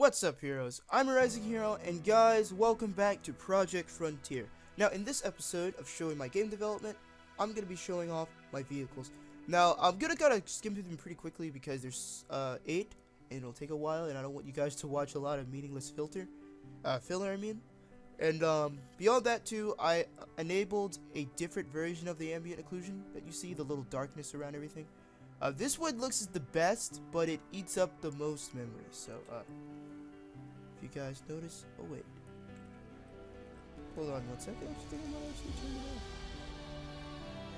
What's up, heroes? I'm ArisingHero, and guys, welcome back to Project Frontier. Now, in this episode of showing my game development, I'm gonna be showing off my vehicles. Now, I'm gonna gotta skim through them pretty quickly because there's 8, and it'll take a while, and I don't want you guys to watch a lot of meaningless filler. And beyond that too, I enabled a different version of the ambient occlusion that you see, the little darkness around everything. This one looks the best, but it eats up the most memory. So, if you guys notice, oh wait, hold on one second. I think I might actually turn it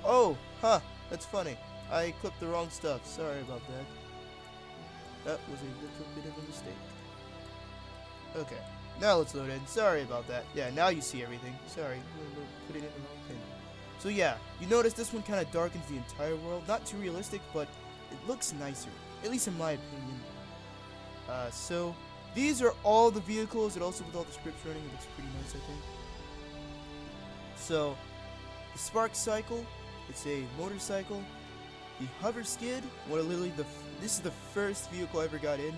off. Oh, that's funny. I clipped the wrong stuff. Sorry about that. That was a little bit of a mistake. Okay, now let's load in. Sorry about that. Yeah, now you see everything. Sorry, put it in the wrong thing. So yeah, you notice this one kind of darkens the entire world. Not too realistic, but it looks nicer, at least in my opinion. So these are all the vehicles, and also with all the scripts running, it looks pretty nice, I think. So the Spark Cycle, it's a motorcycle. The Hover Skid, this is the first vehicle I ever got in.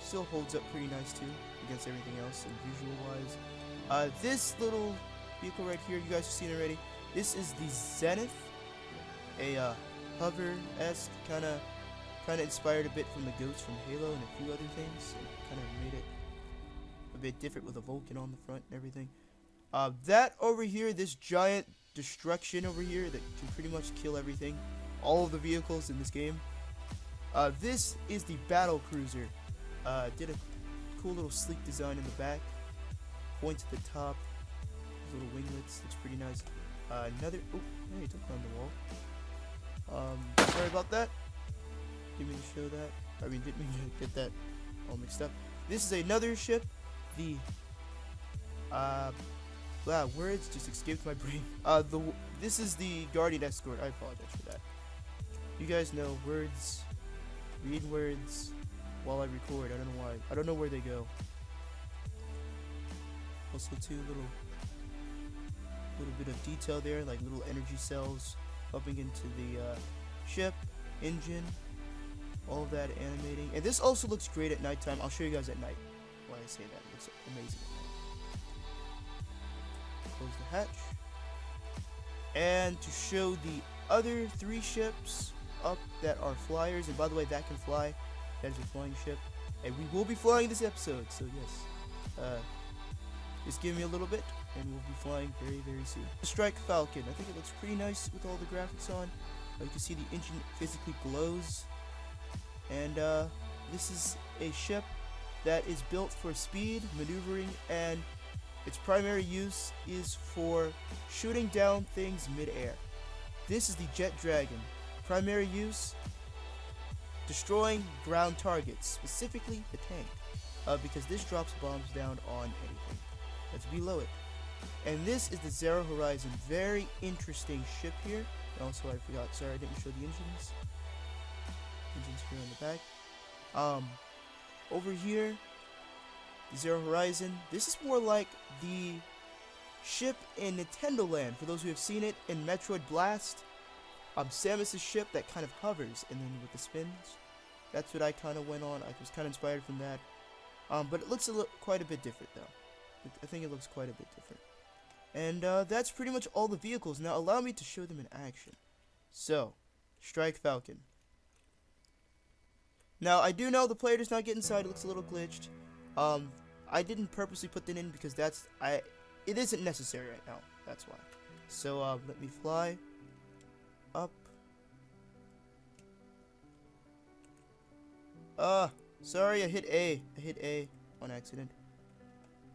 Still holds up pretty nice too against everything else and visual-wise. This little vehicle right here, you guys have seen already. This is the Zenith, a hover-esque kind of inspired a bit from the Ghost from Halo and a few other things. Kind of made it a bit different with a Vulcan on the front and everything. That over here, this giant destruction over here that can pretty much kill everything, all of the vehicles in this game. This is the Battle Cruiser. Did a cool little sleek design in the back, points at the top, little winglets. That's pretty nice. Another. Oh, hey, don't climb the wall. Sorry about that. Didn't mean to show that. I mean, didn't mean to get that all mixed up. This is another ship. The wow, words just escaped my brain. This is the Guardian Escort. I apologize for that. You guys know words. Read words while I record. I don't know why. I don't know where they go. Also, too, little bit of detail there, like little energy cells bumping into the ship, engine, all of that animating. And this also looks great at nighttime. I'll show you guys at night why I say that. It looks amazing at night. Close the hatch. And to show the other 3 ships up that are flyers, and by the way, that can fly. That is a flying ship. And we will be flying this episode, so yes. Just give me a little bit, and we'll be flying very, very soon. The Strike Falcon. I think it looks pretty nice with all the graphics on. You can see the engine physically glows. And this is a ship that is built for speed, maneuvering, and its primary use is for shooting down things mid-air. This is the Jet Dragon. Primary use, destroying ground targets, specifically the tank, because this drops bombs down on anything that's below it. And this is the Zero Horizon. Very interesting ship here. And also, I forgot, sorry, I didn't show the engines. Engines here on the back. Over here, the Zero Horizon. This is more like the ship in Nintendo Land. For those who have seen it in Metroid Blast, Samus's ship that kind of hovers, and then with the spins. That's what I kind of went on. I was kind of inspired from that. But it looks quite a bit different, though. I think it looks quite a bit different. And that's pretty much all the vehicles. Now allow me to show them in action. So, Strike Falcon. Now I do know the player does not get inside. It looks a little glitched. I didn't purposely put that in because it isn't necessary right now. That's why. So let me fly up. Sorry, I hit A. I hit A on accident.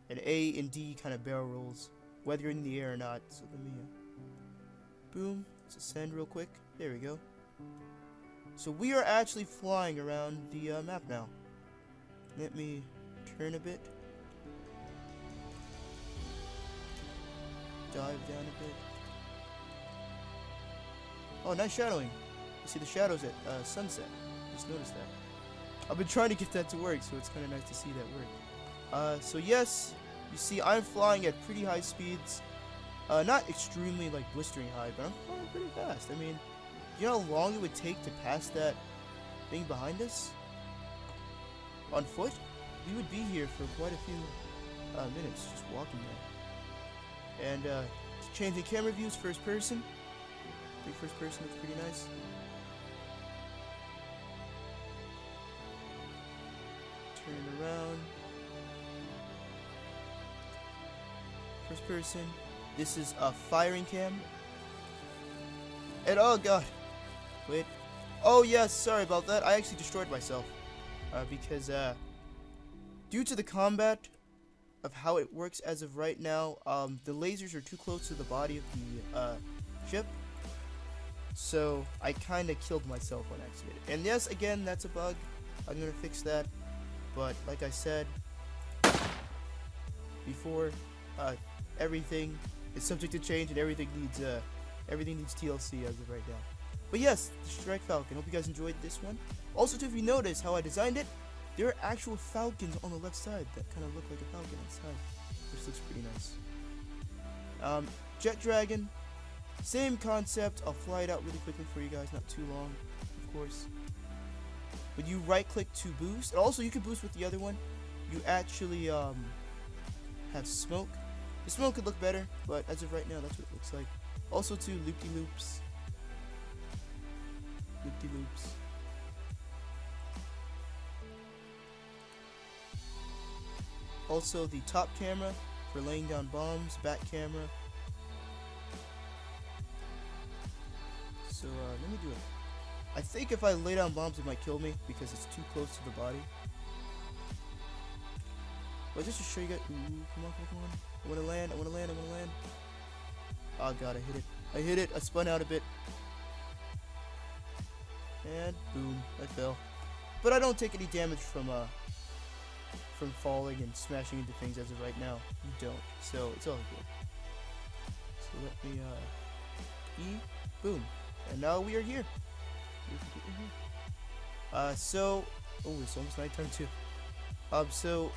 And A and D kind of barrel rolls, whether you're in the air or not. So let me, boom, let's ascend real quick. There we go. So we are actually flying around the map now. Let me turn a bit. Dive down a bit. Oh, nice shadowing. You see the shadows at sunset. Just noticed that. I've been trying to get that to work, so it's kind of nice to see that work. So yes, you see I'm flying at pretty high speeds. Not extremely like blistering high, but I'm flying pretty fast. I mean, you know how long it would take to pass that thing behind us? On foot? we would be here for quite a few minutes just walking there. And changing camera views, first person. I think first person looks pretty nice. Turn around. First person. This is a firing cam. And oh god. Wait. Oh yes, sorry about that. I actually destroyed myself. Because due to the combat of how it works as of right now, the lasers are too close to the body of the ship. So I kind of killed myself on accident. And yes, again, that's a bug. I'm gonna fix that. But like I said before, everything is subject to change, and everything needs TLC as of right now. But yes, the Strike Falcon. Hope you guys enjoyed this one. Also, too, if you notice how I designed it, there are actual falcons on the left side that kind of look like a falcon inside, which looks pretty nice. Jet Dragon, same concept. I'll fly it out really quickly for you guys, not too long, of course. When you right-click to boost, and also you can boost with the other one, you actually have smoke. The smoke could look better, but as of right now, that's what it looks like. Also, too, loop-de-loops. Loop-de-loops. Also, the top camera for laying down bombs, back camera. So, let me do it. I think if I lay down bombs, it might kill me because it's too close to the body. But just to show you guys, ooh, come on. I wanna land. Oh god, I hit it. I spun out a bit. And boom, I fell. But I don't take any damage from falling and smashing into things as of right now. You don't, so it's all good. So let me E, boom, and now we are here. So it's almost nighttime too. So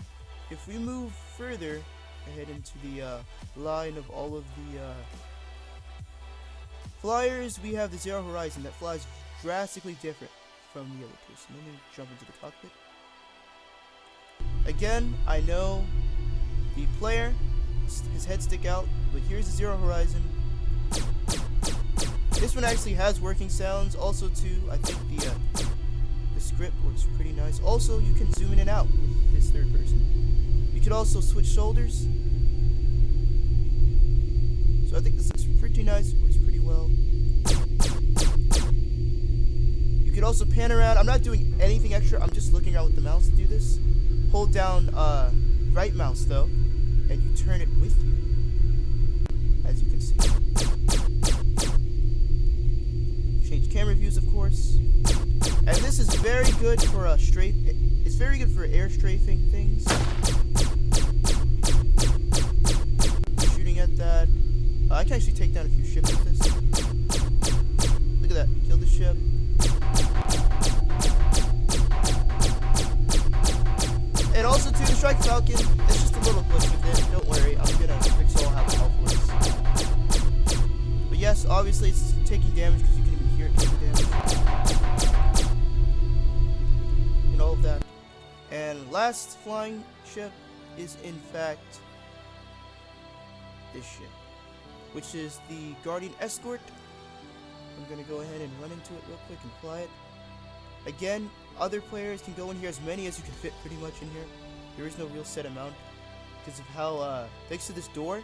if we move further ahead into the line of all of the flyers, we have the Zero Horizon that flies drastically different from the other two. So let me jump into the cockpit. Again, I know the player, his head stick out, but here's the Zero Horizon. This one actually has working sounds. Also, too, I think the script works pretty nice. Also, you can zoom in and out with this third person. You could also switch shoulders. So I think this looks pretty nice. Works pretty well. You could also pan around. I'm not doing anything extra. I'm just looking around with the mouse to do this. Hold down right mouse though, and you turn it with you, as you can see. Change camera views, of course. And this is very good for it's very good for air strafing things. Shooting at that. I can actually take down a few ships with this. Look at that. Kill the ship. And also, too, the Strike Falcon, it's just a little glitch with it. Don't worry, I'm gonna fix all how the health works. But yes, obviously, it's taking damage because you can even hear it taking damage. And all of that. And last flying ship is, in fact, this ship, which is the Guardian Escort. I'm gonna go ahead and run into it real quick and fly it. Again, other players can go in here as many as you can fit pretty much in here. There is no real set amount because of how, thanks to this door,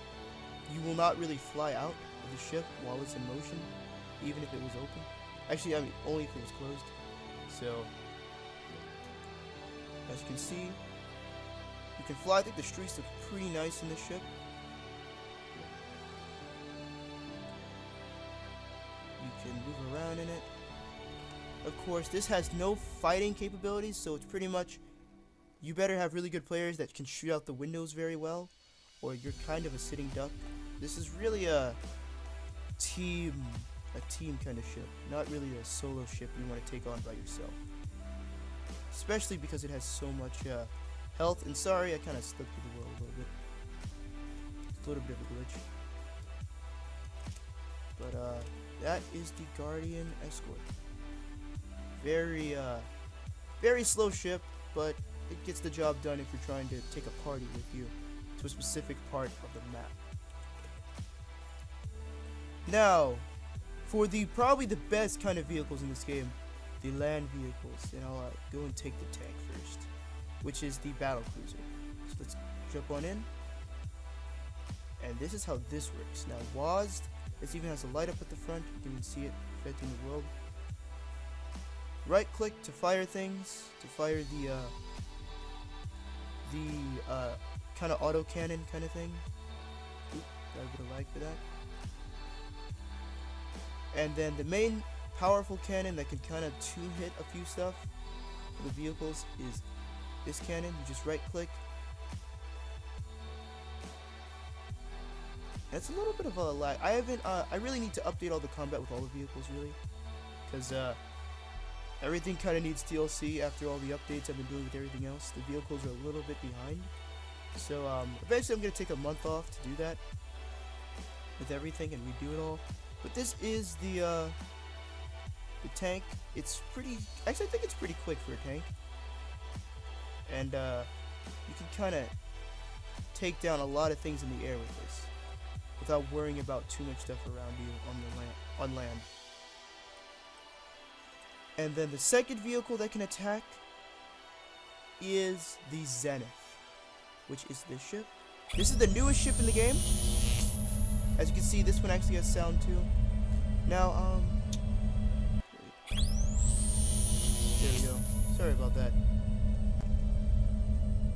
you will not really fly out of the ship while it's in motion, even if it was open. Actually, I mean, only if it was closed. So, as you can see, you can fly. I think the streets look pretty nice in this ship. You can move around in it. Of course, this has no fighting capabilities, so it's pretty much, you better have really good players that can shoot out the windows very well, or you're kind of a sitting duck. This is really a team kind of ship, not really a solo ship you want to take on by yourself. Especially because it has so much health. And sorry, I kind of slipped through the world a little bit. It's a little bit of a glitch. But that is the Guardian Escort. Very slow ship, but it gets the job done if you're trying to take a party with you to a specific part of the map. Now, for the probably the best kind of vehicles in this game, the land vehicles, and I'll go and take the tank first, which is the battle cruiser. So let's jump on in, and this is how this works. Now, WASD, this even has a light up at the front. You can even see it affecting the world. Right click to fire things, to fire the kind of auto cannon kind of thing. Oop, got a bit of lag for that. And then the main powerful cannon that can kind of two-hit a few stuff for the vehicles is this cannon. You just right click. That's a little bit of a lag. I really need to update all the combat with all the vehicles, really, because everything kind of needs DLC after all the updates I've been doing with everything else. The vehicles are a little bit behind. So eventually I'm going to take a month off to do that with everything and redo it all. But this is the tank. It's pretty, actually I think it's pretty quick for a tank. And you can kind of take down a lot of things in the air with this without worrying about too much stuff around you on land. And then the second vehicle that can attack is the Zenith, which is this ship. This is the newest ship in the game. As you can see, this one actually has sound too. Now, there we go. Sorry about that.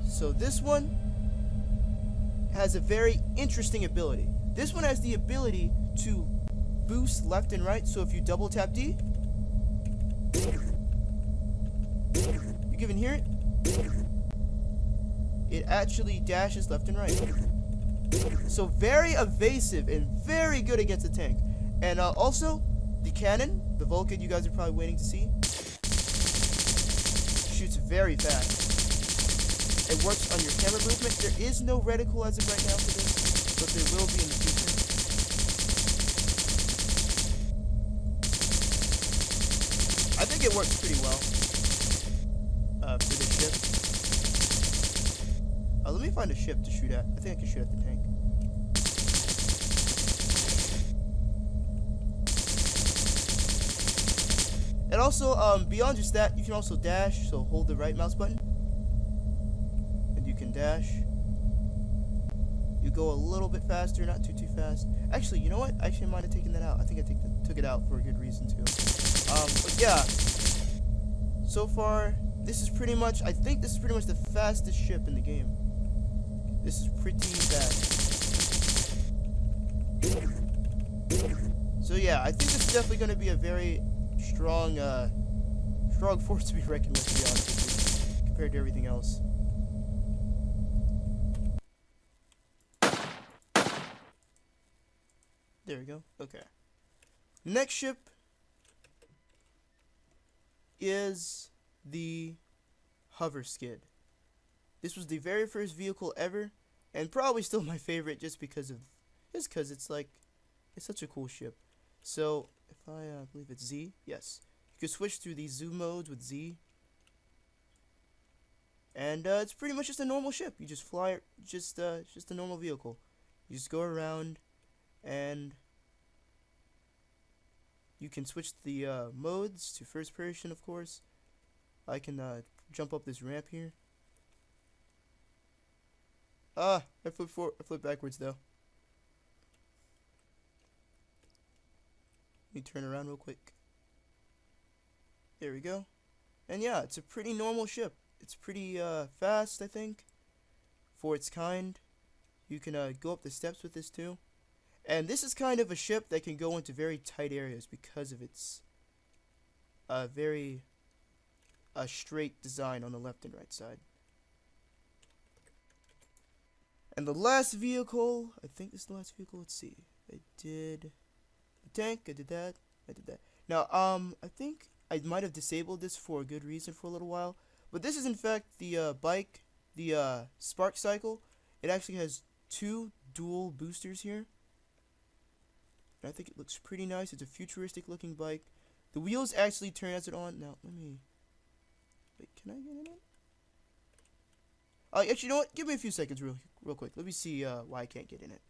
So this one has a very interesting ability. This one has the ability to boost left and right. So if you double tap D, you can even hear it. It actually dashes left and right. So very evasive and very good against a tank. And also, the cannon, the Vulcan you guys are probably waiting to see, shoots very fast. It works on your camera movement. There is no reticle as of right now for this, but there will be in the future. I think it works pretty well for this ship. Let me find a ship to shoot at. I think I can shoot at the tank. And also, beyond just that, you can also dash. So hold the right mouse button, and you can dash. You go a little bit faster, not too fast. Actually, you know what? Actually, I might have taken that out. I think I took it out for a good reason too. But yeah. So far, this is pretty much. I think this is pretty much the fastest ship in the game. This is pretty fast. So yeah, I think this is definitely going to be a very strong force to be reckoned with, to be honest with you, compared to everything else. There we go. Okay. Next ship is the Hover Skid. This was the very first vehicle ever, and probably still my favorite, just because it's such a cool ship. So if I believe it's Z, yes, you can switch through these zoom modes with Z, and it's pretty much just a normal ship. You just fly, just a normal vehicle. You just go around, and you can switch the modes to first person, of course. I can jump up this ramp here. I flipped backwards though. Let me turn around real quick. There we go. And yeah, it's a pretty normal ship. It's pretty fast, I think, for its kind. You can go up the steps with this too. And this is kind of a ship that can go into very tight areas because of its very straight design on the left and right side. And the last vehicle, I think this is the last vehicle. Let's see. I did the tank. I did that. I did that. Now, I think I might have disabled this for a good reason for a little while. But this is in fact the bike, the Spark Cycle. It actually has 2 dual boosters here. And I think it looks pretty nice. It's a futuristic looking bike. The wheels actually turn as it on. Now, let me... Wait, can I get in it? Actually, you know what? Give me a few seconds, real quick. Let me see why I can't get in it.